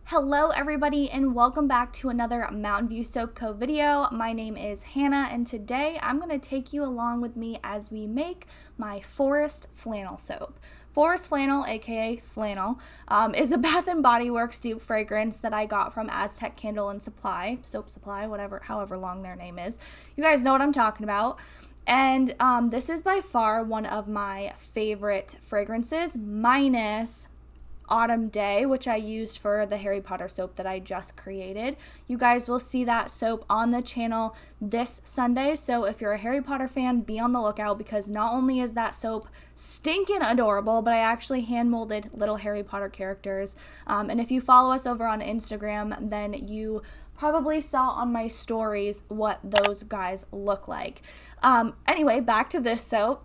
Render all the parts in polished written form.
Hello everybody and welcome back to another Mountain View Soap Co video. My name is Hannah and today I'm going to take you along with me as we make my Forest Flannel soap. Forest Flannel, aka Flannel, is a Bath & Body Works dupe fragrance that I got from Aztec Candle and Supply, Soap Supply, however long their name is. You guys know what I'm talking about. And this is by far one of my favorite fragrances, minus Autumn Day, which I used for the Harry Potter soap that I just created. You guys will see that soap on the channel this Sunday, so if you're a Harry Potter fan, be on the lookout because not only is that soap stinking adorable, but I actually hand molded little Harry Potter characters. And if you follow us over on Instagram, then you probably saw on my stories what those guys look like. Anyway, back to this soap.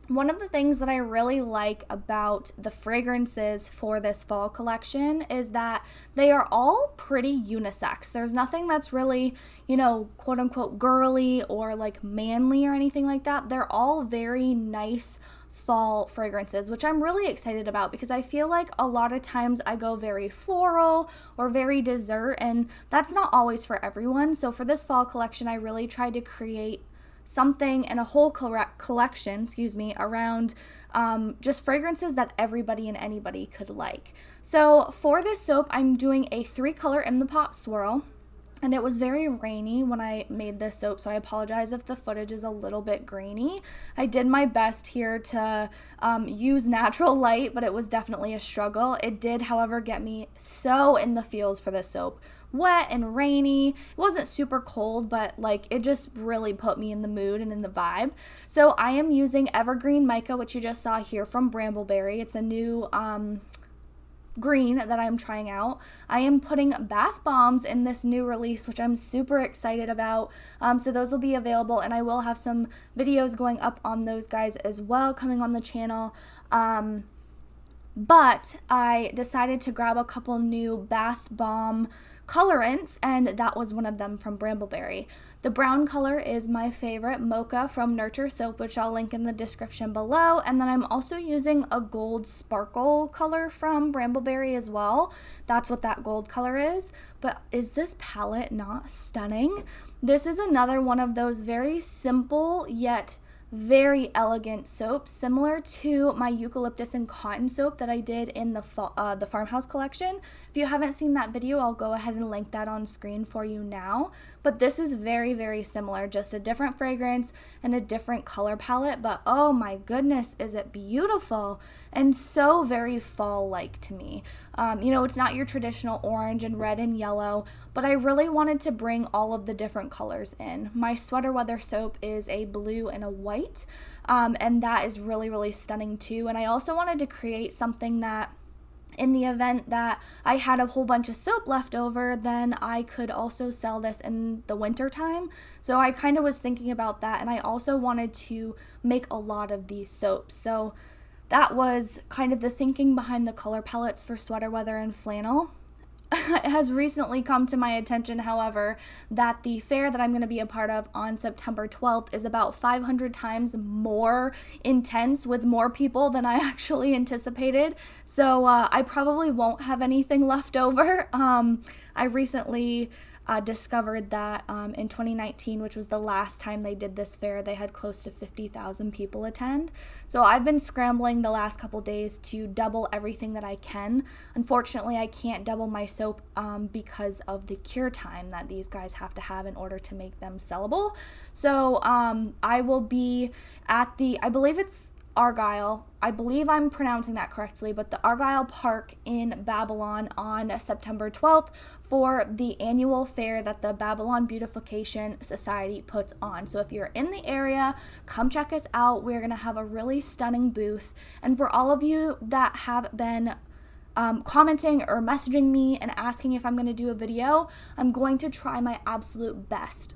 One of the things that I really like about the fragrances for this fall collection is that they are all pretty unisex. There's nothing that's really, quote unquote girly or like manly or anything like that. They're all very nice fall fragrances, which I'm really excited about because I feel like a lot of times I go very floral or very dessert, and that's not always for everyone. So for this fall collection, I really tried to create something and a whole collection, around just fragrances that everybody and anybody could like. So for this soap, I'm doing a 3-color in the pot swirl. And it was very rainy when I made this soap, so I apologize if the footage is a little bit grainy. I did my best here to use natural light, but it was definitely a struggle. It did, however, get me so in the feels for this soap. Wet and rainy. It wasn't super cold, but it just really put me in the mood and in the vibe. So I am using Evergreen Mica, which you just saw here from Brambleberry. It's a new green that I'm trying out. I am putting bath bombs in this new release, which I'm super excited about. So those will be available, and I will have some videos going up on those guys as well coming on the channel. But I decided to grab a couple new bath bomb colorants, and that was one of them from Brambleberry. The brown color is my favorite, Mocha from Nurture Soap, which I'll link in the description below. And then I'm also using a gold sparkle color from Brambleberry as well. That's what that gold color is. But is this palette not stunning? This is another one of those very simple yet very elegant soaps, similar to my eucalyptus and cotton soap that I did in the Farmhouse Collection. If you haven't seen that video, I'll go ahead and link that on screen for you now. But this is very, very similar, just a different fragrance and a different color palette. But oh my goodness, is it beautiful and so very fall-like to me. It's not your traditional orange and red and yellow, but I really wanted to bring all of the different colors in. My Sweater Weather soap is a blue and a white, and that is really, really stunning too. And I also wanted to create something that in the event that I had a whole bunch of soap left over, then I could also sell this in the winter time. So I kind of was thinking about that, and I also wanted to make a lot of these soaps. So that was kind of the thinking behind the color palettes for Sweater Weather and Flannel. It has recently come to my attention, however, that the fair that I'm going to be a part of on September 12th is about 500 times more intense with more people than I actually anticipated. So I probably won't have anything left over. I recently discovered that in 2019, which was the last time they did this fair, they had close to 50,000 people attend. So I've been scrambling the last couple days to double everything that I can. Unfortunately, I can't double my soap because of the cure time that these guys have to have in order to make them sellable. So I will be at I believe it's Argyle. I believe I'm pronouncing that correctly, but the Argyle Park in Babylon on September 12th for the annual fair that the Babylon Beautification Society puts on. So if you're in the area, come check us out. We're going to have a really stunning booth. And for all of you that have been commenting or messaging me and asking if I'm going to do a video, I'm going to try my absolute best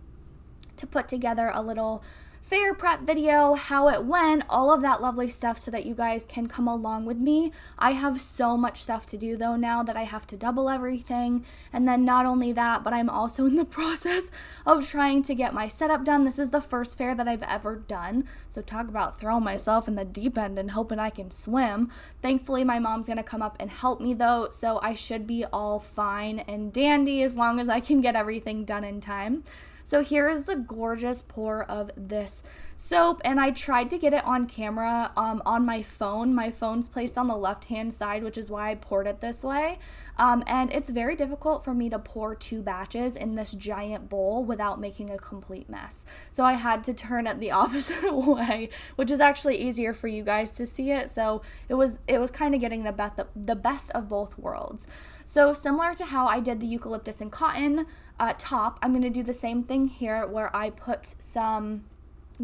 to put together a little fair prep video, how it went, all of that lovely stuff so that you guys can come along with me. I have so much stuff to do though now that I have to double everything. And then not only that, but I'm also in the process of trying to get my setup done. This is the first fair that I've ever done. So talk about throwing myself in the deep end and hoping I can swim. Thankfully, my mom's gonna come up and help me though, so I should be all fine and dandy as long as I can get everything done in time. So here is the gorgeous pour of this soap, and I tried to get it on camera on my phone. My phone's placed on the left-hand side, which is why I poured it this way. And it's very difficult for me to pour 2 batches in this giant bowl without making a complete mess. So I had to turn it the opposite way, which is actually easier for you guys to see it. So it was kind of getting the best of both worlds. So similar to how I did the eucalyptus and cotton top, I'm going to do the same thing here where I put some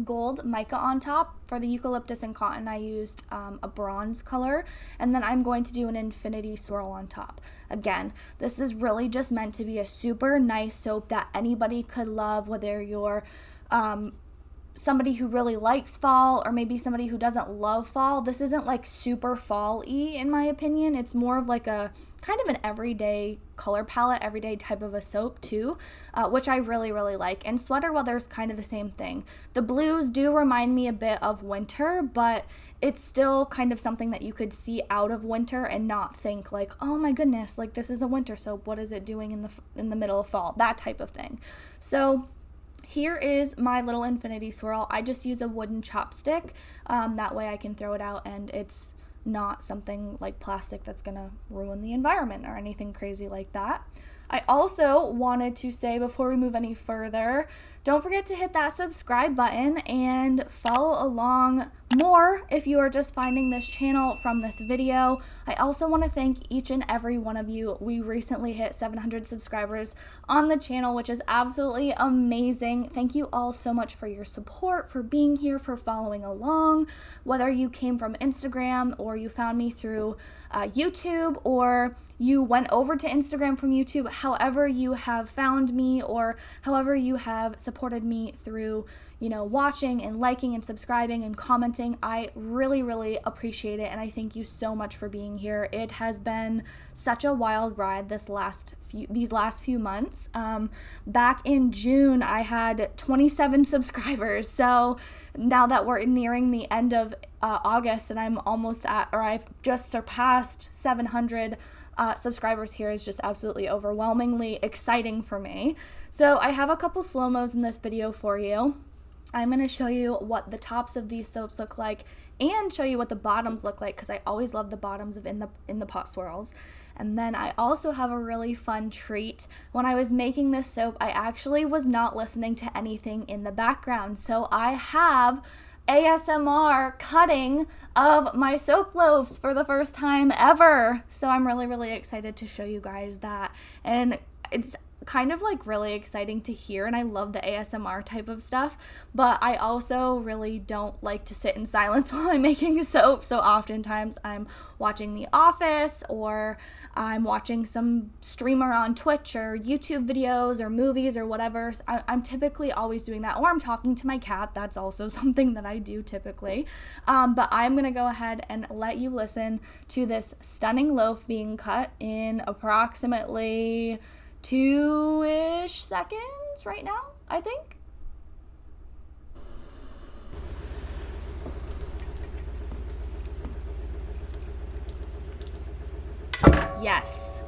gold mica on top. For the eucalyptus and cotton, I used a bronze color, and then I'm going to do an infinity swirl on top. Again, this is really just meant to be a super nice soap that anybody could love, whether you're somebody who really likes fall or maybe somebody who doesn't love fall. This isn't like super fall-y in my opinion. It's more of like a kind of an everyday color palette, everyday type of a soap too, which I really, really like. And sweater weather is kind of the same thing. The blues do remind me a bit of winter, but it's still kind of something that you could see out of winter and not think like, oh my goodness, like this is a winter soap. What is it doing in the middle of fall? That type of thing. So here is my little infinity swirl. I just use a wooden chopstick. That way I can throw it out and it's not something like plastic that's gonna ruin the environment or anything crazy like that. I also wanted to say before we move any further, don't forget to hit that subscribe button and follow along more if you are just finding this channel from this video. I also want to thank each and every one of you. We recently hit 700 subscribers on the channel, which is absolutely amazing. Thank you all so much for your support, for being here, for following along, whether you came from Instagram or you found me through YouTube, or you went over to Instagram from YouTube. However you have found me or however you have supported me through, watching and liking and subscribing and commenting, I really, really appreciate it. And I thank you so much for being here. It has been such a wild ride these last few months. Back in June, I had 27 subscribers. So now that we're nearing the end of August and I'm almost I've just surpassed 700 subscribers here is just absolutely overwhelmingly exciting for me. So I have a couple slow-mos in this video for you. I'm going to show you what the tops of these soaps look like and show you what the bottoms look like, because I always love the bottoms of in the pot swirls. And then I also have a really fun treat. When I was making this soap, I actually was not listening to anything in the background. So I have ASMR cutting of my soap loaves for the first time ever. So I'm really, really excited to show you guys that. And it's kind of like really exciting to hear, and I love the ASMR type of stuff, but I also really don't like to sit in silence while I'm making soap. So oftentimes I'm watching The Office, or I'm watching some streamer on Twitch or YouTube videos or movies or whatever. I'm typically always doing that, or I'm talking to my cat. That's also something that I do typically. But I'm gonna go ahead and let you listen to this stunning loaf being cut in approximately 2-ish seconds right now, I think. Yes,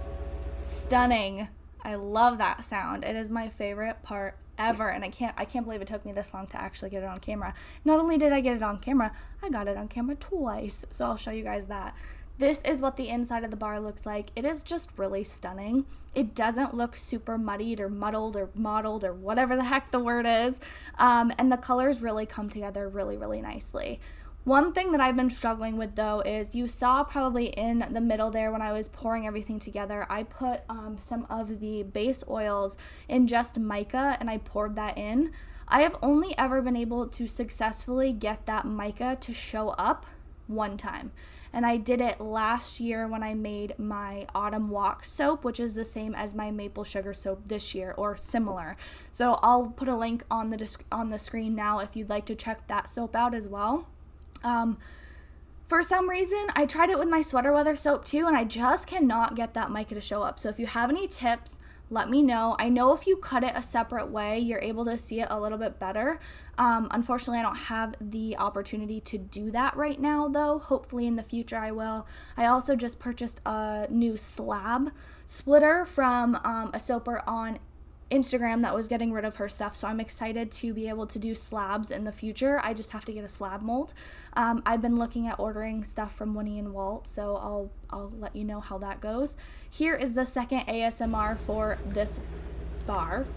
stunning. I love that sound. It is my favorite part ever, and I can't believe it took me this long to actually get it on camera. Not only did I get it on camera, I got it on camera twice, so I'll show you guys that. This is what the inside of the bar looks like. It is just really stunning. It doesn't look super muddied or muddled or mottled or whatever the heck the word is. And the colors really come together really, really nicely. One thing that I've been struggling with though is, you saw probably in the middle there when I was pouring everything together, I put some of the base oils in just mica and I poured that in. I have only ever been able to successfully get that mica to show up one time. And I did it last year when I made my Autumn Walk soap, which is the same as my maple sugar soap this year, or similar. So I'll put a link on the screen now if you'd like to check that soap out as well. For some reason, I tried it with my sweater weather soap too, and I just cannot get that mica to show up. So if you have any tips, let me know. I know if you cut it a separate way, you're able to see it a little bit better. Unfortunately, I don't have the opportunity to do that right now, though. Hopefully in the future I will. I also just purchased a new slab splitter from a soaper on Instagram that was getting rid of her stuff, so I'm excited to be able to do slabs in the future. I just have to get a slab mold. I've been looking at ordering stuff from Winnie and Walt, so I'll let you know how that goes. Here is the second ASMR for this bar.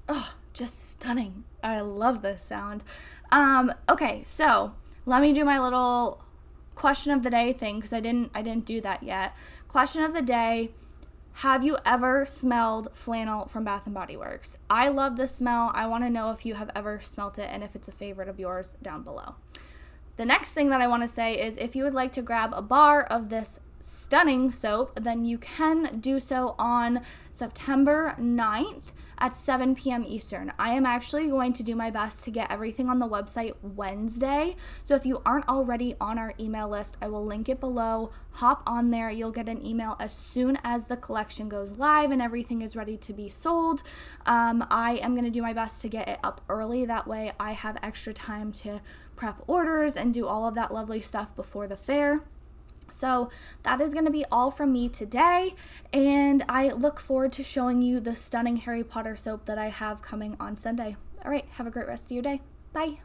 Oh, just stunning. I love this sound. Okay, so let me do my little question of the day thing, because I didn't do that yet. Question of the day: have you ever smelled Flannel from Bath & Body Works? I love this smell. I want to know if you have ever smelt it and if it's a favorite of yours down below. The next thing that I want to say is, if you would like to grab a bar of this stunning soap, then you can do so on September 9th at 7 p.m. Eastern. I am actually going to do my best to get everything on the website Wednesday. So if you aren't already on our email list, I will link it below. Hop on there. You'll get an email as soon as the collection goes live and everything is ready to be sold. I am going to do my best to get it up early. That way I have extra time to prep orders and do all of that lovely stuff before the fair. So that is going to be all from me today, and I look forward to showing you the stunning Harry Potter soap that I have coming on Sunday. All right, have a great rest of your day. Bye.